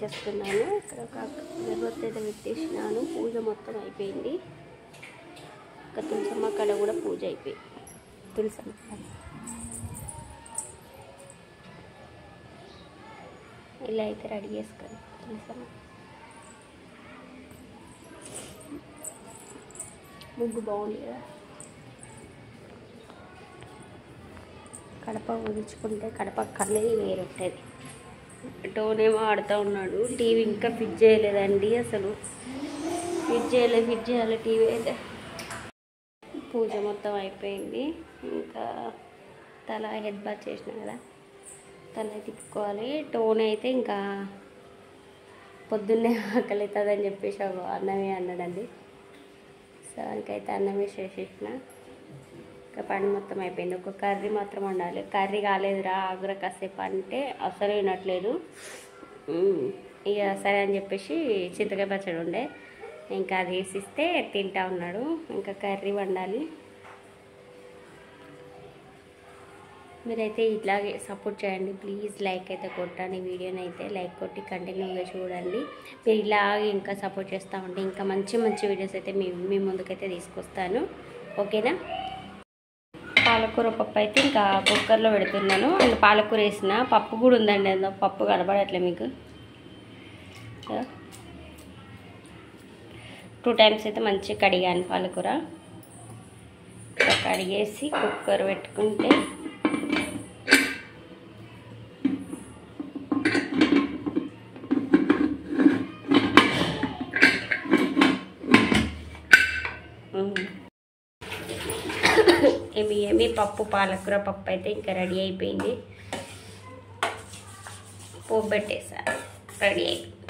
చేసేస్తున్నాను. ఇక్కడ ఒక అగరబత్తి అయితే పెట్టేసినాను. పూజ మొత్తం అయిపోయింది. ఇంకా తులసమ్మ కాడ కూడా పూజ అయిపోయింది. తులసమ్మ ఇలా అయితే రెడీ చేసుకోండి. తులసమ్మ ముగ్గు బాగుంది కదా. కడప ఊదించుకుంటే కడప కళ్ళే వేరుంటుంది. టోనేమో ఆడుతూ ఉన్నాడు. టీవీ ఇంకా ఫిట్ చేయలేదండి. అసలు ఫిట్ చేయాలి టీవీ అయితే. పూజ మొత్తం అయిపోయింది. ఇంకా తల హెడ్ బాత్ చేసిన కదా, తల తిప్పుకోవాలి. టోన్ అయితే ఇంకా పొద్దున్నే ఆకలి అవుతుందని చెప్పేసి అన్నమే అన్నాడండి. దానికైతే అన్నమే చేసేసిన. ఇంకా పని మొత్తం అయిపోయింది. ఒక కర్రీ మాత్రం వండాలి. కర్రీ కాలేదురా ఆగురా కాసేపు అంటే అసలు వినట్లేదు. ఇక సరే అని చెప్పేసి చింతకాయ పచ్చడి ఉండే ఇంకా అది వేసిస్తే తింటా ఉన్నాడు. ఇంకా కర్రీ వండాలి. మీరైతే ఇట్లాగే సపోర్ట్ చేయండి ప్లీజ్. లైక్ అయితే కొట్టండి. వీడియోని అయితే లైక్ కొట్టి కంటిన్యూగా చూడండి. మీరు ఇలాగే ఇంకా సపోర్ట్ చేస్తూ ఉంటే ఇంకా మంచి మంచి వీడియోస్ అయితే మీ ముందుకైతే తీసుకొస్తాను. ఓకేనా. పాలకూర పప్పు అయితే ఇంకా కుక్కర్లో పెడుతున్నాను. అండ్ పాలకూర వేసిన పప్పు కూడా ఉందండి. అందులో పప్పు కనబడట్లే మీకు. 2 టైమ్స్ అయితే మంచిగా కడిగాను పాలకూర. కడిగేసి కుక్కర్ పెట్టుకుంటే ఏమి పప్పు పాలకూర పప్పు అయితే ఇంకా రెడీ అయిపోయింది. పోపు పెట్టేసా రెడీ అయిపోయింది.